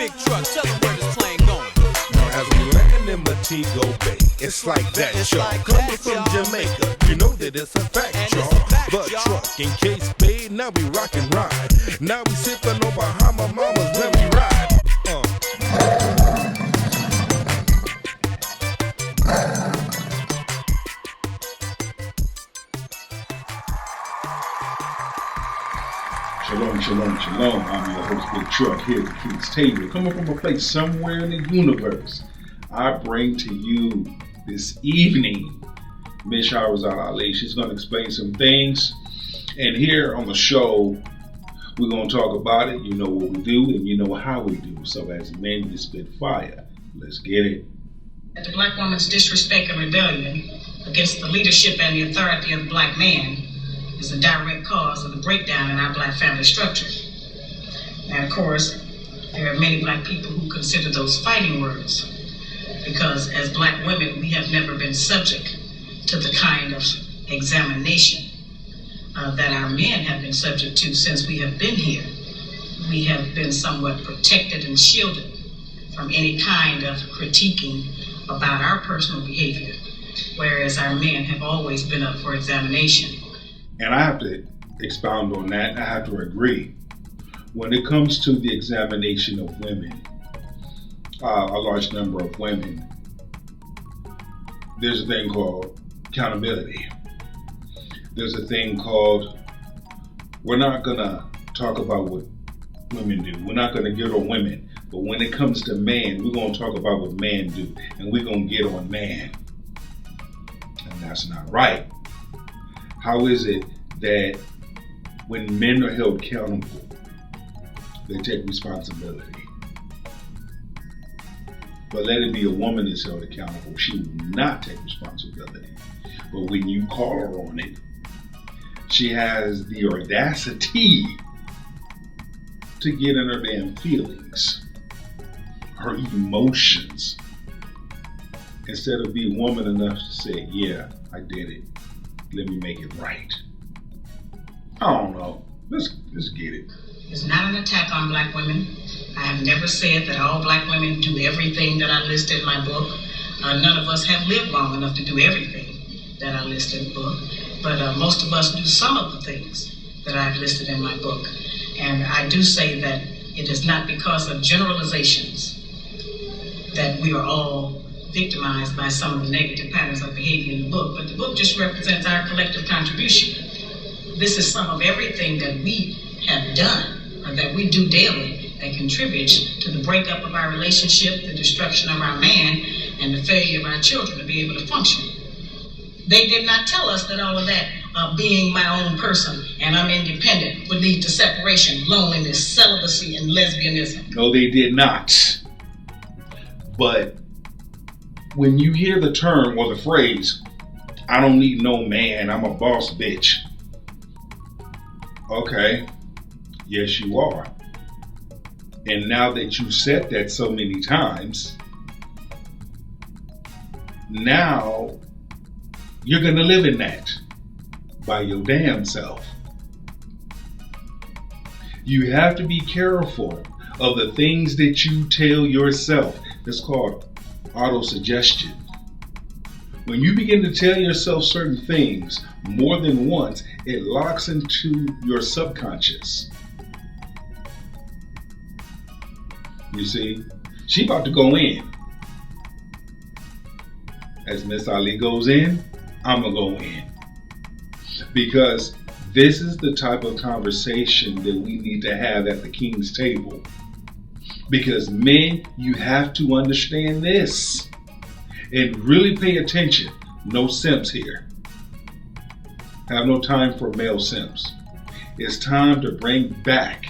big truck, tell them where this plane going. Now as we land in Montego Bay, it's like that, y'all. Coming from Jamaica, you know that it's a fact, y'all. The truck in case paid, now we rock and ride. Now we sippin' on Bahama Mamas when we ride. Shalom, shalom, shalom. I'm your host, Big Truck, here at the King's Table. Coming from a place somewhere in the universe, I bring to you this evening Miss Shaharazaad. She's going to explain some things. And here on the show, we're going to talk about it. You know what we do and you know how we do. So as men, we spit fire. Let's get it. The black woman's disrespect and rebellion against the leadership and the authority of the black man is a direct cause of the breakdown in our black family structure. And of course, there are many black people who consider those fighting words, because as black women, we have never been subject to the kind of examination that our men have been subject to since we have been here. We have been somewhat protected and shielded from any kind of critiquing about our personal behavior, whereas our men have always been up for examination. And I have to expound on that. I have to agree. When it comes to the examination of women, a large number of women, there's a thing called accountability. There's a thing called, we're not going to talk about what women do. We're not going to get on women. But when it comes to man, we're going to talk about what man do. And we're going to get on man. And that's not right. How is it that when men are held accountable, they take responsibility? But let it be a woman that's held accountable, she will not take responsibility. But when you call her on it, she has the audacity to get in her damn feelings, her emotions, instead of being woman enough to say, yeah, I did it. Let me make it right. I don't know. Let's get it. It's not an attack on black women. I have never said that all black women do everything that I list in my book. None of us have lived long enough to do everything that I list in the book. But most of us do some of the things that I've listed in my book. And I do say that it is not because of generalizations that we are all victimized by some of the negative patterns of behavior in the book, but the book just represents our collective contribution. This is some of everything that we have done, or that we do daily, that contributes to the breakup of our relationship, the destruction of our man, and the failure of our children to be able to function. They did not tell us that all of that, being my own person and I'm independent, would lead to separation, loneliness, celibacy, and lesbianism. No, they did not. But when you hear the term or the phrase, I don't need no man, I'm a boss bitch. Okay, yes you are. And now that you said that so many times, now you're gonna live in that by your damn self. You have to be careful of the things that you tell yourself. It's called auto-suggestion. When you begin to tell yourself certain things more than once, it locks into your subconscious. You see, she about to go in. As Miss Ali goes in, I'm gonna go in. Because this is the type of conversation that we need to have at the King's Table. Because men, you have to understand this and really pay attention. No simps here. Have no time for male simps. It's time to bring back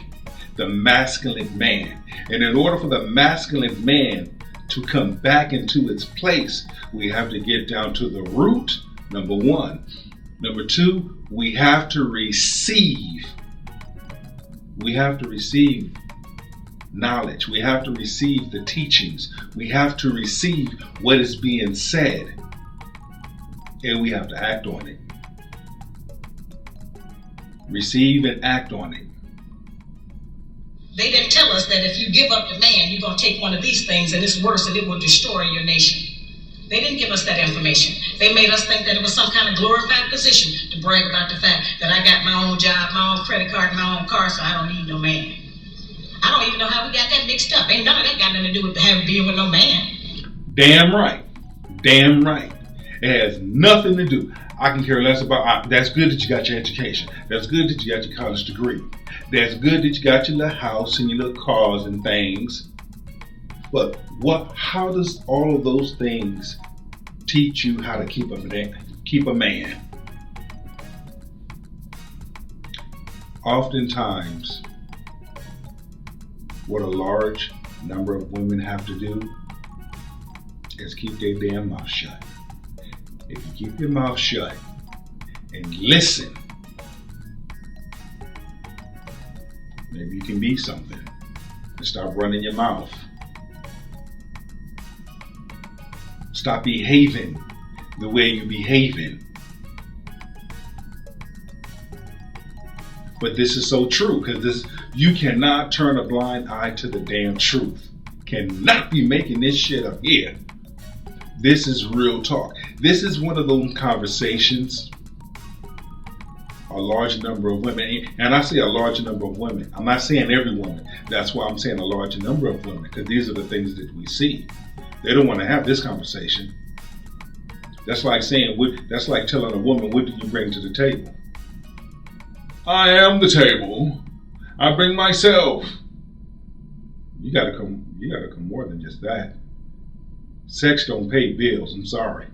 the masculine man. And in order for the masculine man to come back into its place, we have to get down to the root, number one. Number two, we have to receive. We have to receive knowledge. We have to receive the teachings. We have to receive what is being said. And we have to act on it. Receive and act on it. They didn't tell us that if you give up the man, you're going to take one of these things and it's worse and it will destroy your nation. They didn't give us that information. They made us think that it was some kind of glorified position to brag about the fact that I got my own job, my own credit card, my own car, so I don't need no man. I don't even know how we got that mixed up. Ain't none of that got nothing to do with being with no man. Damn right. Damn right. It has nothing to do. I can care less about. That's good that you got your education. That's good that you got your college degree. That's good that you got your little house and your little cars and things. But how does all of those things teach you how to keep a man? Oftentimes, what a large number of women have to do is keep their damn mouth shut. If you keep your mouth shut and listen, maybe you can be something and stop running your mouth. Stop behaving the way you're behaving. But this is so true, because you cannot turn a blind eye to the damn truth. Cannot be making this shit up here. This is real talk. This is one of those conversations a large number of women, and I say a large number of women, I'm not saying every woman, that's why I'm saying a large number of women, because these are the things that we see. They don't want to have this conversation. That's like telling a woman, what do you bring to the table? I am the table. I bring myself. You gotta come more than just that. Sex don't pay bills, I'm sorry.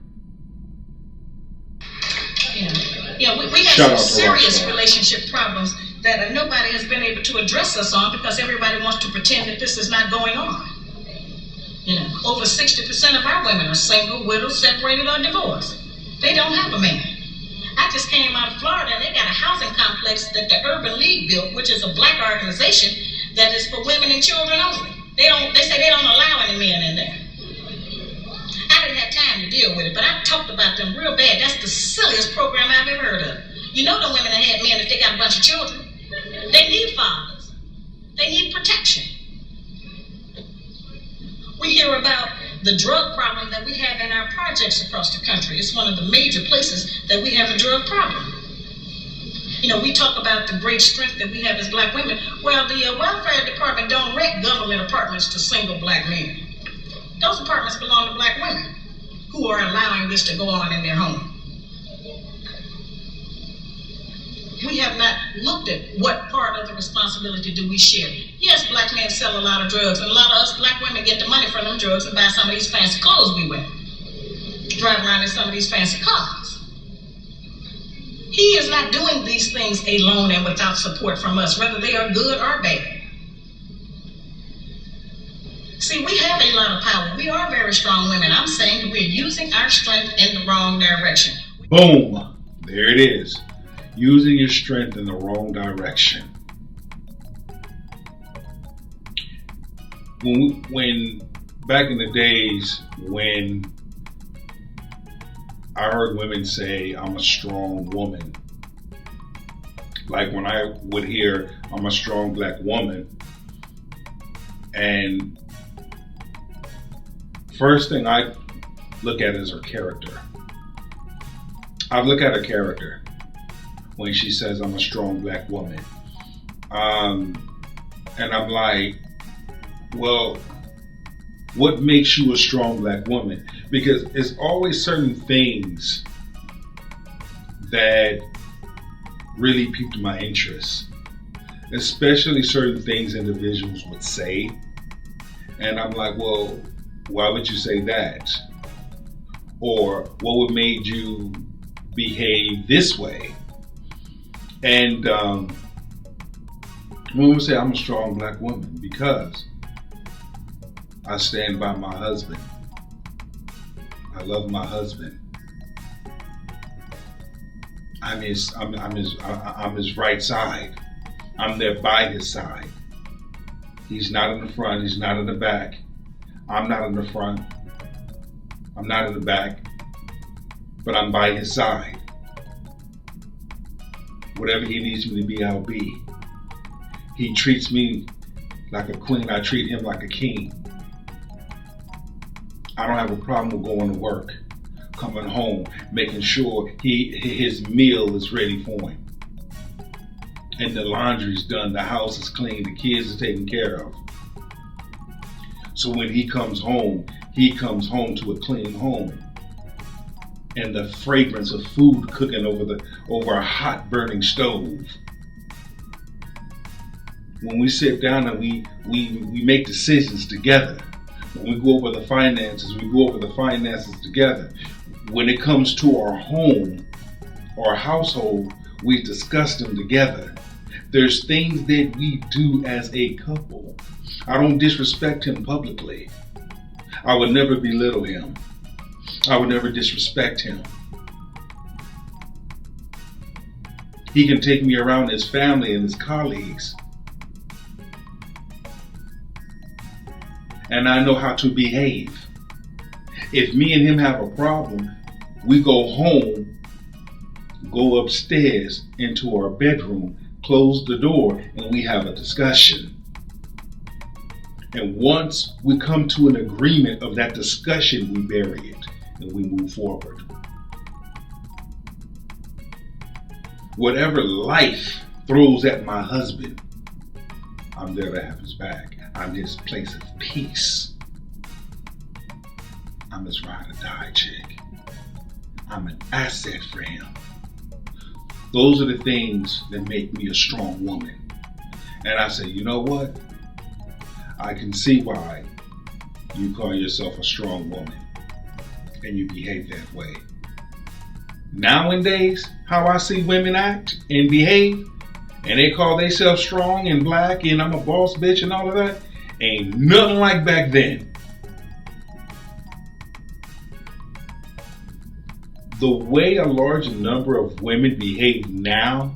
Yeah, we have some serious relationship problems that nobody has been able to address us on because everybody wants to pretend that this is not going on. Over 60% of our women are single, widowed, separated, or divorced. They don't have a man. I just came out of Florida and they got a housing complex that the Urban League built, which is a black organization that is for women and children only. They say they don't allow any men in there. I didn't have time to deal with it, but I talked about them real bad. That's the silliest program I've ever heard of. You know the women that had men if they got a bunch of children. They need fathers. They need protection. We hear about the drug problem that we have in our projects across the country. It's one of the major places that we have a drug problem. We talk about the great strength that we have as black women. Well, the welfare department don't rent government apartments to single black men. Those apartments belong to black women who are allowing this to go on in their home. We have not looked at what part of the responsibility do we share. Yes, black men sell a lot of drugs, and a lot of us black women get the money from them drugs and buy some of these fancy clothes we wear. Drive around in some of these fancy cars. He is not doing these things alone and without support from us, whether they are good or bad. See, we have a lot of power. We are very strong women. I'm saying that we're using our strength in the wrong direction. Boom. There it is. Using your strength in the wrong direction. When back in the days when I heard women say, I'm a strong woman. Like when I would hear, I'm a strong black woman. And first thing I look at is her character. I look at her character when she says, I'm a strong black woman. And I'm like, well, what makes you a strong black woman? Because it's always certain things that really piqued my interest, especially certain things individuals would say. And I'm like, well, why would you say that? Or what would made you behave this way? And women say I'm a strong black woman because I stand by my husband. I love my husband. I'm his right side. I'm there by his side. He's not in the front. He's not in the back. I'm not in the front. I'm not in the back. But I'm by his side. Whatever he needs me to be, I'll be. He treats me like a queen. I treat him like a king. I don't have a problem with going to work, coming home, making sure his meal is ready for him. And the laundry's done, the house is clean, the kids are taken care of. So when he comes home to a clean home. And the fragrance of food cooking over a hot burning stove. When we sit down and we make decisions together. When we go over the finances, together. When it comes to our home, our household, we discuss them together. There's things that we do as a couple. I don't disrespect him publicly. I would never belittle him. I would never disrespect him. He can take me around his family and his colleagues. And I know how to behave. If me and him have a problem, we go home, go upstairs into our bedroom, close the door, and we have a discussion. And once we come to an agreement of that discussion, we bury it and we move forward. Whatever life throws at my husband, I'm there to have his back. I'm his place of peace. I'm his ride or die chick. I'm an asset for him. Those are the things that make me a strong woman. And I say, you know what? I can see why you call yourself a strong woman and you behave that way. Nowadays, how I see women act and behave, and they call themselves strong and black and I'm a boss bitch and all of that, ain't nothing like back then. The way a large number of women behave now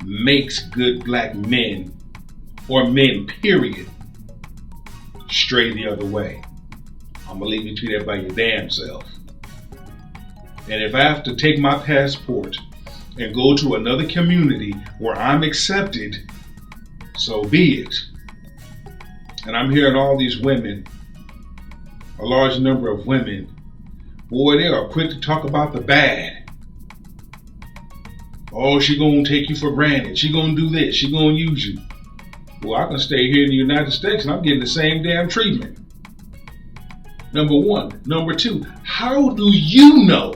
makes good black men, or men period, stray the other way. I'm gonna leave you to that by your damn self. And if I have to take my passport and go to another community where I'm accepted, so be it. And I'm hearing all these women, a large number of women, boy, they are quick to talk about the bad. Oh, she gonna take you for granted. She gonna do this. She gonna use you. Well, I can stay here in the United States and I'm getting the same damn treatment. Number one. Number two, how do you know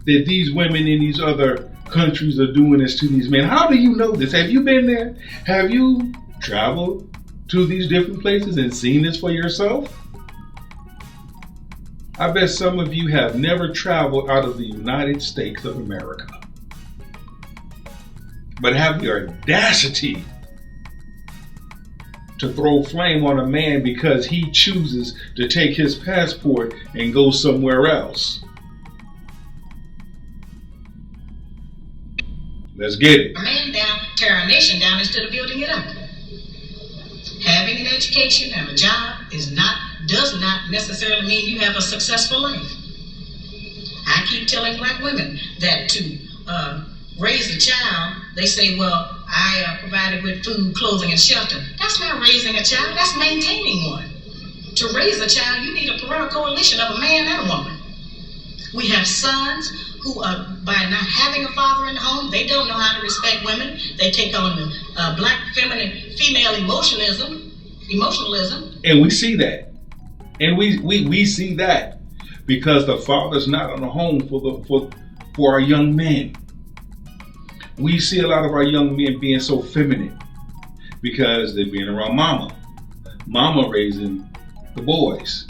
that these women in these other countries are doing this to these men? How do you know this? Have you been there? Have you traveled to these different places and seen this for yourself? I bet some of you have never traveled out of the United States of America, but have the audacity to throw flame on a man because he chooses to take his passport and go somewhere else. Let's get it. A man down, tear a nation down instead of building it up. Having an education and a job does not necessarily mean you have a successful life. I keep telling black women that to raise a child, they say, well, I provided with food, clothing, and shelter. That's not raising a child, that's maintaining one. To raise a child, you need a parental coalition of a man and a woman. We have sons who, by not having a father in the home, they don't know how to respect women. They take on the black female emotionalism. And we see that. And we see that because the father's not in the home for our young men. We see a lot of our young men being so feminine because they're being around mama raising the boys,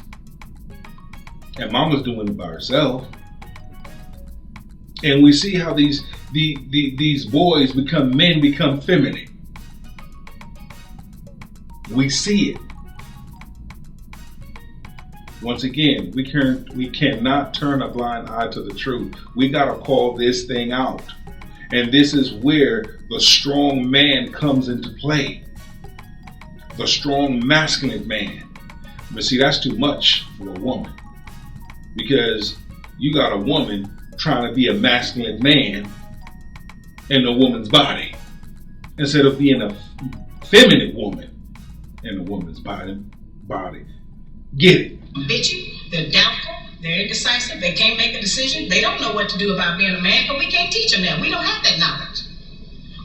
and mama's doing it by herself. And we see how these boys become feminine. We see it. Once again, we cannot turn a blind eye to the truth. We gotta call this thing out. And this is where the strong man comes into play. The strong masculine man. But see, that's too much for a woman. Because you got a woman trying to be a masculine man in a woman's body. Instead of being feminine woman in a woman's body. Get it? Bitchy, they're doubtful, they're indecisive, they can't make a decision, they don't know what to do about being a man, but we can't teach them that. We don't have that knowledge.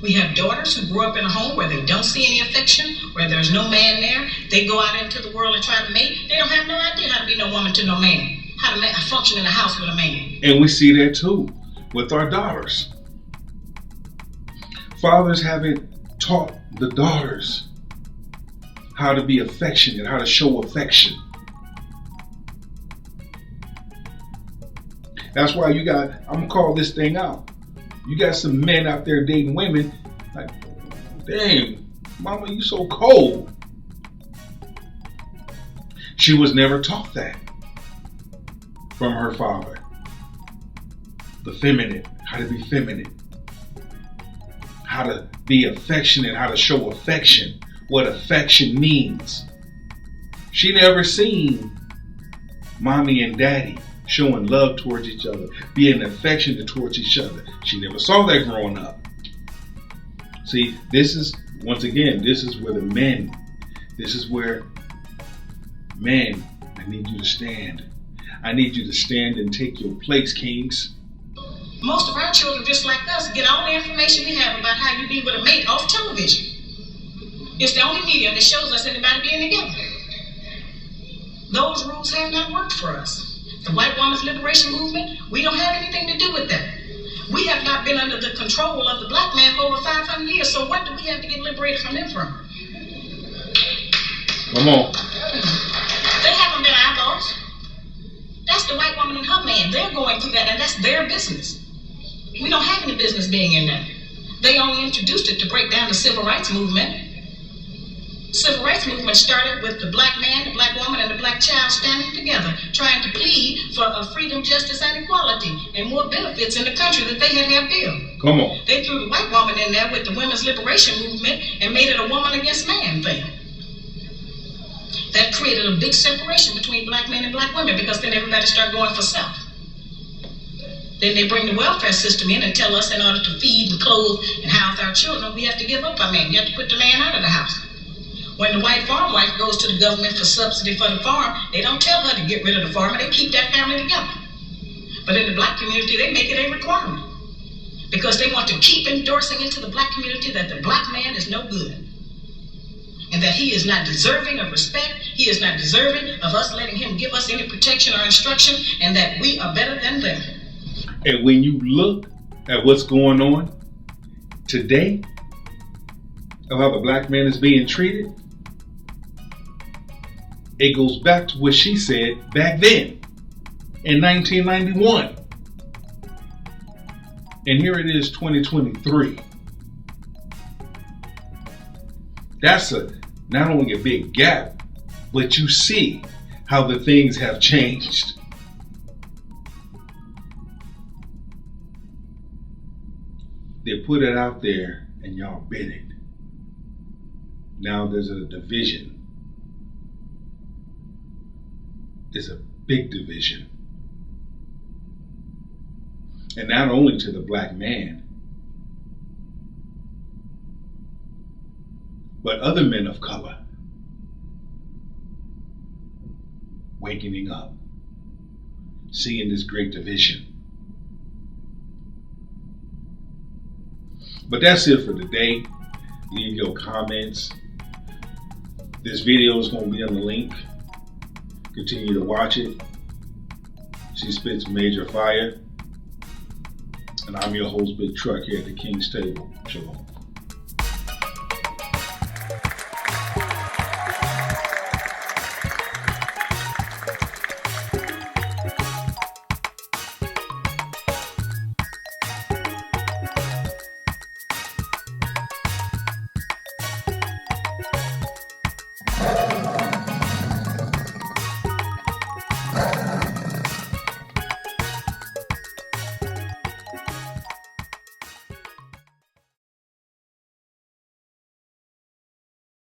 We have daughters who grew up in a home where they don't see any affection, where there's no man there. They go out into the world and try to mate. They don't have no idea how to be no woman to no man, how to function in a house with a man. And we see that too with our daughters. Fathers haven't taught the daughters how to be affectionate, how to show affection. That's why I'm gonna call this thing out. You got some men out there dating women, like, dang, mama, you so cold. She was never taught that from her father. The feminine, how to be feminine, how to be affectionate, how to show affection, what affection means. She never seen mommy and daddy showing love towards each other, being affectionate towards each other. She never saw that growing up. See, this is where the men, men, I need you to stand. I need you to stand and take your place, kings. Most of our children, just like us, get all the information we have about how you be with a mate off television. It's the only medium that shows us anybody being together. Those rules have not worked for us. The white woman's liberation movement, we don't have anything to do with that. We have not been under the control of the black man for over 500 years, so what do we have to get liberated from them from? Come on. They haven't been eyeballs. That's the white woman and her man. They're going through that, and that's their business. We don't have any business being in that. They only introduced it to break down the civil rights movement. Civil rights movement started with the black man, the black woman, and the black child standing together, trying to plead for freedom, justice, and equality, and more benefits in the country that they had built. Come on. They threw the white woman in there with the women's liberation movement and made it a woman against man thing. That created a big separation between black men and black women, because then everybody started going for self. Then they bring the welfare system in and tell us in order to feed and clothe and house our children, we have to give up our man. You have to put the man out of the house. When the white farm wife goes to the government for subsidy for the farm, they don't tell her to get rid of the farmer. They keep that family together. But in the black community, they make it a requirement, because they want to keep endorsing into the black community that the black man is no good, and that he is not deserving of respect. He is not deserving of us letting him give us any protection or instruction, and that we are better than them. And when you look at what's going on today, of how the black man is being treated, it goes back to what she said back then in 1991. And here it is, 2023. That's not only a big gap, but you see how the things have changed. They put it out there and y'all bid it. Now there's a division. It's a big division. And not only to the black man, but other men of color waking up, seeing this great division. But that's it for today. Leave your comments. This video is going to be on the link. Continue to watch it. She spits major fire. And I'm your host, Big Truck, here at the King's Table. Shalom.